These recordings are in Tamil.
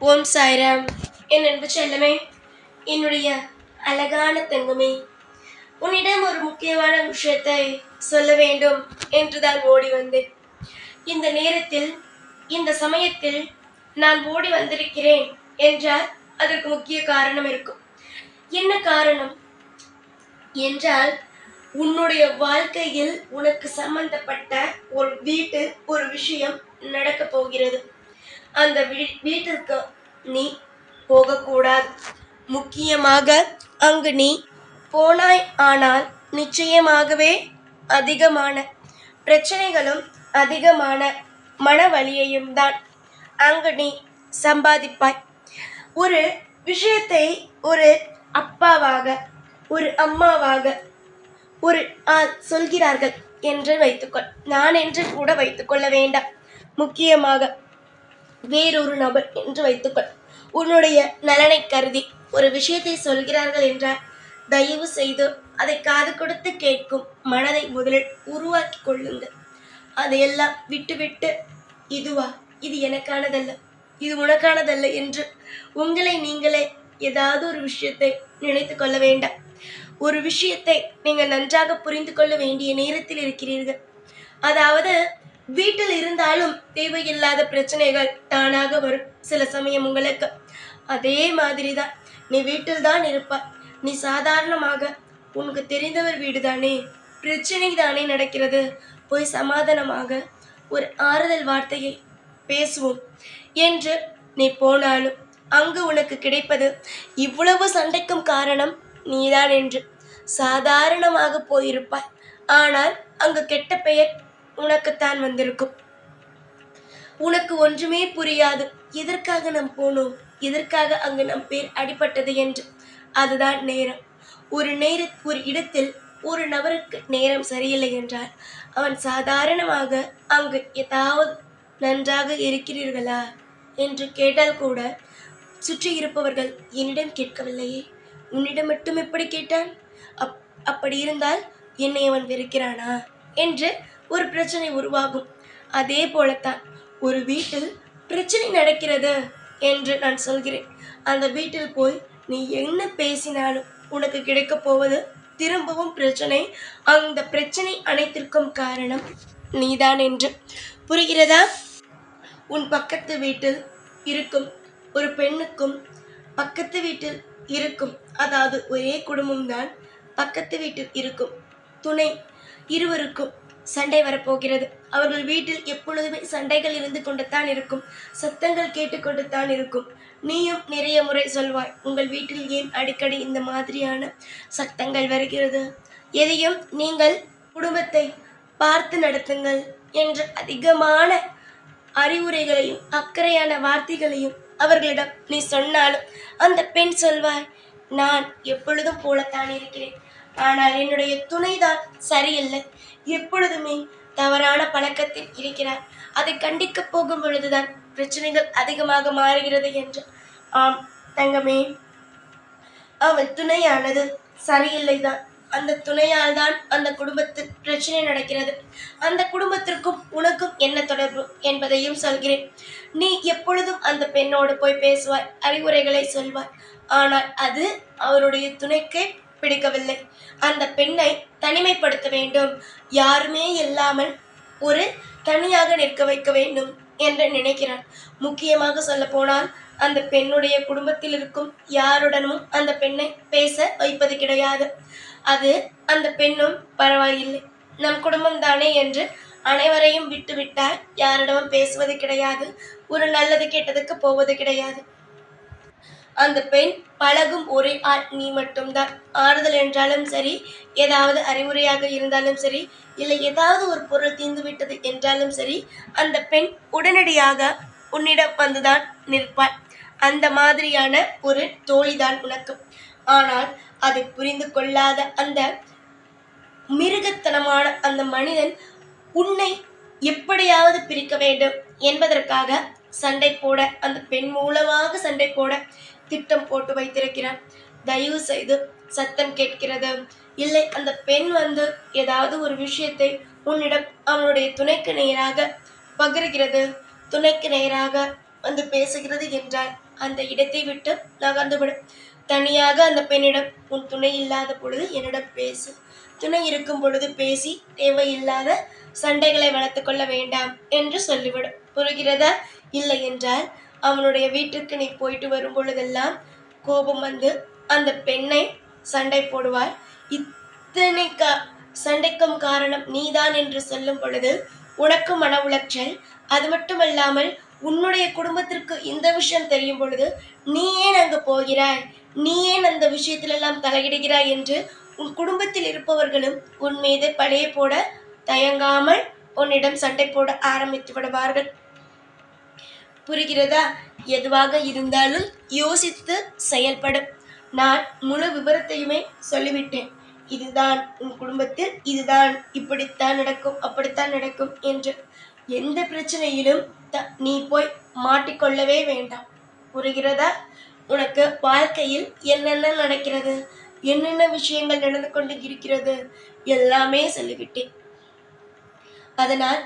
ஓம் சாய்ராம். என் அன்பு செல்லமே, என்னுடைய அழகான தங்கமே, உன்னிடம் ஒரு முக்கியமான விஷயத்தை சொல்ல வேண்டும் என்றுதான் ஓடி வந்தேன். இந்த நேரத்தில், இந்த சமயத்தில் நான் ஓடி வந்திருக்கிறேன் என்றால் அதற்கு முக்கிய காரணம் இருக்கும். என்ன காரணம் என்றால், உன்னுடைய வாழ்க்கையில் உனக்கு சம்பந்தப்பட்ட ஒரு விஷயம் நடக்க போகிறது. அந்த வீட்டிற்கு நீ போகக்கூடாது. முக்கியமாக அங்கு நீ போனாய் ஆனால் நிச்சயமாகவே அதிகமான பிரச்சனைகளும் அதிகமான மன வலியையும் தான் அங்கு நீ சம்பாதிப்பாய். ஒரு விஷயத்தை ஒரு அப்பாவாக, ஒரு அம்மாவாக, ஒரு சொல்கிறார்கள் என்று வைத்துக்கொள். நான் என்று கூட வைத்துக்கொள்ள வேண்டாம். முக்கியமாக வேறொரு நபர் என்று வைத்துக்கொள். உன்னுடைய நலனை கருதி ஒரு விஷயத்தை சொல்கிறார்கள் என்றால் தயவு செய்து அதை காது கொடுத்து கேட்கும் மனதை முதலில் உருவாக்கி கொள்ளுங்கள். அதையெல்லாம் விட்டுவிட்டு இது எனக்கானதல்ல, இது உனக்கானதல்ல என்று உங்களை நீங்களே ஏதாவது ஒரு விஷயத்தை நினைத்து கொள்ள வேண்டாம். ஒரு விஷயத்தை நீங்கள் நன்றாக புரிந்து கொள்ள வேண்டிய நேரத்தில் இருக்கிறீர்கள். அதாவது வீட்டில் இருந்தாலும் தேவையில்லாத பிரச்சனைகள் தானாக வரும் சில சமயம் உங்களுக்கு. அதே மாதிரி தான் நீ வீட்டில் தான் இருப்பாய். நீ சாதாரணமாக உனக்கு தெரிந்தவர் வீடு தானே, பிரச்சனை தானே நடக்கிறது, போய் சமாதானமாக ஒரு ஆறுதல் வார்த்தையை பேசுவோம் என்று நீ போனாலும் அங்கு உனக்கு கிடைப்பது இவ்வளவு சண்டைக்கும் காரணம் நீதான் என்று சாதாரணமாக போயிருப்பாய். ஆனால் அங்கு கெட்ட பெயர் உனக்குத்தான் வந்திருக்கும். உனக்கு ஒன்றுமே புரியாது. எதற்காக நாம் போனோம், எதற்காக அங்கு நம் பேர் அடிபட்டது என்று. அதுதான் நேரம். ஒரு இடத்தில் ஒரு நபருக்கு நேரம் சரியில்லை என்றால் அவன் சாதாரணமாக அங்கு ஏதாவது நன்றாக இருக்கிறீர்களா என்று கேட்டால் கூட சுற்றி இருப்பவர்கள் என்னிடம் கேட்கவில்லையே, உன்னிடம் மட்டும் எப்படி கேட்டான், அப்படி இருந்தால் என்னை அவன் வெறுக்கிறானா என்று ஒரு பிரச்சனை உருவாகும். அதே போலத்தான் ஒரு வீட்டில் பிரச்சனை நடக்கிறது என்று நான் சொல்கிறேன். அந்த வீட்டில் போய் நீ என்ன பேசினாலும் உனக்கு கிடைக்க போவது திரும்பவும் பிரச்சனை. அந்த பிரச்சனை அனைத்திற்கும் காரணம் நீதான் என்று புரிகிறதா? உன் பக்கத்து வீட்டில் இருக்கும் ஒரு பெண்ணுக்கும் பக்கத்து வீட்டில் இருக்கும், அதாவது ஒரே குடும்பம்தான், பக்கத்து வீட்டில் இருக்கும் துணை இருவருக்கும் சண்டை வரப்போகிறது. அவர்கள் வீட்டில் எப்பொழுதுமே சண்டைகள் இருந்து கொண்டுத்தான் இருக்கும், சத்தங்கள் கேட்டுக்கொண்டுத்தான் இருக்கும். நீயும் நிறைய முறை சொல்வாய், உங்கள் வீட்டில் ஏன் அடிக்கடி இந்த மாதிரியான சத்தங்கள் வருகிறது, எதையும் நீங்கள் குடும்பத்தை பார்த்து நடத்துங்கள் என்று அதிகமான அறிவுரைகளையும் அக்கறையான வார்த்தைகளையும் அவர்களிடம் நீ சொன்னாலும் அந்த பெண் சொல்வாய், நான் எப்பொழுதும் போலத்தான் இருக்கிறேன், ஆனால் என்னுடைய துணைதான் சரியில்லை, எப்பொழுதுமே தவறான பழக்கத்தில் இருக்கிறார், அதை கண்டிக்க போகும் பொழுதுதான் பிரச்சனைகள் அதிகமாக மாறுகிறது என்று. ஆம் தங்கமே, அவன் துணையானது சரியில்லைதான். அந்த துணையால் தான் அந்த குடும்பத்தில் பிரச்சனை நடக்கிறது. அந்த குடும்பத்திற்கும் உனக்கும் என்ன தொடர்பு என்பதையும் சொல்கிறேன். நீ எப்பொழுதும் அந்த பெண்ணோடு போய் பேசுவாய், அறிவுரைகளை சொல்வாய், ஆனால் அது அவருடைய துணைக்கே பிடிக்கவில்லை. அந்த பெண்ணை தனிமைப்படுத்த வேண்டும், யாருமே இல்லாமல் ஒரு தனியாக நிற்க வைக்க வேண்டும் என்று நினைக்கிறான். முக்கியமாக சொல்ல போனால் அந்த பெண்ணுடைய குடும்பத்தில் இருக்கும் யாருடனும் அந்த பெண்ணை பேச வைப்பது கிடையாது. அது அந்த பெண்ணும் பரவாயில்லை, நம் குடும்பம் தானே என்று அனைவரையும் விட்டுவிட்டால் யாரிடமும் பேசுவது கிடையாது, ஒரு நல்லது கெட்டதுக்கு போவது கிடையாது. அந்த பெண் பழகும் ஒரே ஆள் நீ மட்டும்தான். ஆறுதல் என்றாலும் சரி, ஏதாவது அறிவுரையாக இருந்தாலும் சரி, இல்லை ஏதாவது ஒரு பொருள் தீர்ந்து விட்டது என்றாலும் சரி, அந்த பெண் உடனடியாக உன்னிடம் வந்துதான் நிற்பாள். அந்த மாதிரியான ஒரு தோழிதான் உனக்கு. ஆனால் அதை புரிந்து கொள்ளாத அந்த மிருகத்தனமான அந்த மனிதன் உன்னை எப்படியாவது பிரிக்க வேண்டும் என்பதற்காக சண்டை போட, அந்த பெண் மூலமாக சண்டை போட திட்டம் போட்டு வைத்திருக்கிறான். தயவு செய்து சத்தம் கேட்கிறது, இல்லை அந்த பெண் ஏதாவது ஒரு விஷயத்தை உன்னிடம் அவனுடைய துணைக்கு நேராக பகிர்கிறது, துணைக்கு நேராக வந்து பேசுகிறது என்றால் அந்த இடத்தை விட்டு நகர்ந்துவிடும். தனியாக அந்த பெண்ணிடம், உன் துணை இல்லாத பொழுது என்னிடம் பேசு, துணை இருக்கும் பொழுது பேசி தேவையில்லாத சண்டைகளை வளர்த்து கொள்ள வேண்டாம் என்று சொல்லிவிடும். புரிகிறதா? இல்லை என்றால் அவனுடைய வீட்டிற்கு நீ போயிட்டு வரும் பொழுதெல்லாம் கோபம் வந்து அந்த பெண்ணை சண்டை போடுவார். இத்தனை சண்டைக்கும் காரணம் நீதான் என்று சொல்லும் பொழுது உனக்கு மன உளைச்சல். அது மட்டுமல்லாமல் உன்னுடைய குடும்பத்திற்கு இந்த விஷயம் தெரியும் பொழுது நீ ஏன் அங்கு போகிறாய், நீ ஏன் அந்த விஷயத்திலெல்லாம் தலையிடுகிறாய் என்று உன் குடும்பத்தில் இருப்பவர்களும் உன் மீது பழைய போட தயங்காமல் உன்னிடம் சண்டை போட ஆரம்பித்து விடுவார்கள். புரிகிறதா? எதுவாக இருந்தாலும் யோசித்து செயல்படும். நான் முழு விவரத்தையுமே சொல்லிவிட்டேன். இதுதான் உன் குடும்பத்தில், இதுதான் இப்படித்தான் நடக்கும், அப்படித்தான் நடக்கும் என்று. எந்த பிரச்சனையிலும் நீ போய் மாட்டிக்கொள்ளவே வேண்டாம். புரிகிறதா? உனக்கு வாழ்க்கையில் என்னென்ன நடக்கிறது, என்னென்ன விஷயங்கள் நடந்து கொண்டு இருக்கிறது எல்லாமே சொல்லிவிட்டேன். அதனால்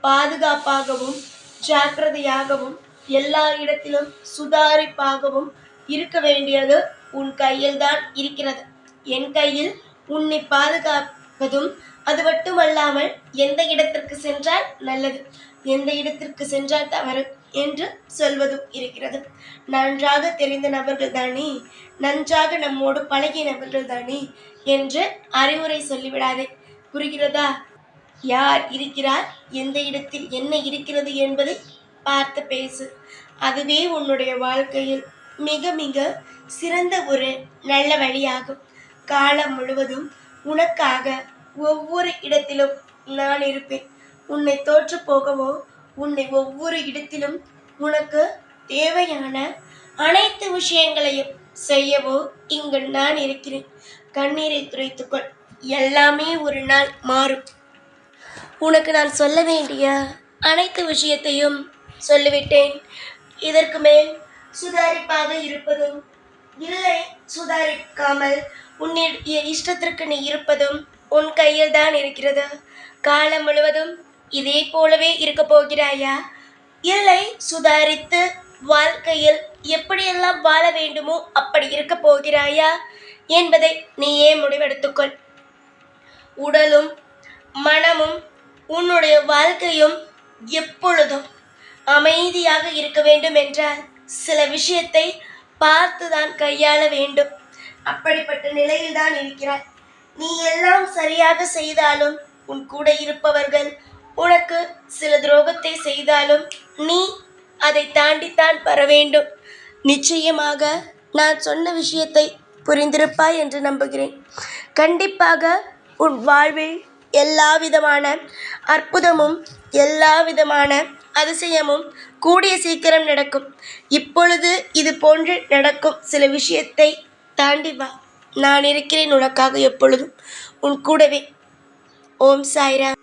பாதுகாப்பாகவும் ஜாக்கிரதையாகவும் எல்லா இடத்திலும் சுதாரிப்பாகவும் இருக்க வேண்டியது உன் கையில் தான் இருக்கிறது. என் கையில் உன்னை பாதுகாப்பதும், அது மட்டுமல்லாமல் எந்த இடத்திற்கு சென்றால் நல்லது, எந்த இடத்திற்கு சென்றால் தவறு என்று சொல்வதும் இருக்கிறது. நன்றாக தெரிந்த நபர்கள் தானே, நன்றாக நம்மோடு பழகிய நபர்கள் தானே என்று அறிவுரை சொல்லிவிடாதே. புரிகிறதா? யார் இருக்கிறார், எந்த இடத்தில் என்ன இருக்கிறது என்பதை பார்த்து பேசு. அதுவே உன்னுடைய வாழ்க்கையில் மிக மிக சிறந்த ஒரு நல்ல வழியாகும். காலம் முழுவதும் உனக்காக ஒவ்வொரு இடத்திலும் நான் இருப்பேன். உன்னை தோற்று போகவோ, உன்னை ஒவ்வொரு இடத்திலும் உனக்கு தேவையான அனைத்து விஷயங்களையும் செய்யவோ இங்கு நான் இருக்கிறேன். கண்ணீரை துடைத்துக்கொள், எல்லாமே ஒரு நாள் மாறும். உனக்கு நான் சொல்ல வேண்டிய அனைத்து விஷயத்தையும் சொல்லிவிட்டேன். இதற்கு மேல் சுதாரிப்பாக இருப்பதும் இல்லை சுதாரிக்காமல் உன்னுடைய இஷ்டத்திற்கு நீ இருப்பதும் உன் கையில் தான் இருக்கிறது. காலம் முழுவதும் இதே போலவே இருக்க போகிறாயா, இல்லை சுதாரித்து வாழ்க்கையில் எப்படியெல்லாம் வாழ வேண்டுமோ அப்படி இருக்க போகிறாயா என்பதை நீயே முடிவெடுத்துக்கொள். உடலும் மனமும் உன்னுடைய வாழ்க்கையும் எப்பொழுதும் அமைதியாக இருக்க வேண்டும் என்றால் சில விஷயத்தை பார்த்துதான் கையாள வேண்டும். அப்படிப்பட்ட நிலையில்தான் இருக்கிறாய். நீ எல்லாம் சரியாக செய்தாலும் உன் கூட இருப்பவர்கள் உனக்கு சில துரோகத்தை செய்தாலும் நீ அதை தாண்டித்தான் வர வேண்டும். நிச்சயமாக நான் சொன்ன விஷயத்தை புரிந்திருப்பாய் என்று நம்புகிறேன். கண்டிப்பாக உன் வாழ்வில் எல்லா விதமான அற்புதமும் எல்லா விதமான அதிசயமும் கூடிய சீக்கிரம் நடக்கும். இப்பொழுது இது போன்று நடக்கும் சில விஷயத்தை தாண்டி வா. நான் இருக்கிறேன் உனக்காக எப்பொழுதும் உன் கூடவே. ஓம் சாய்ராம்.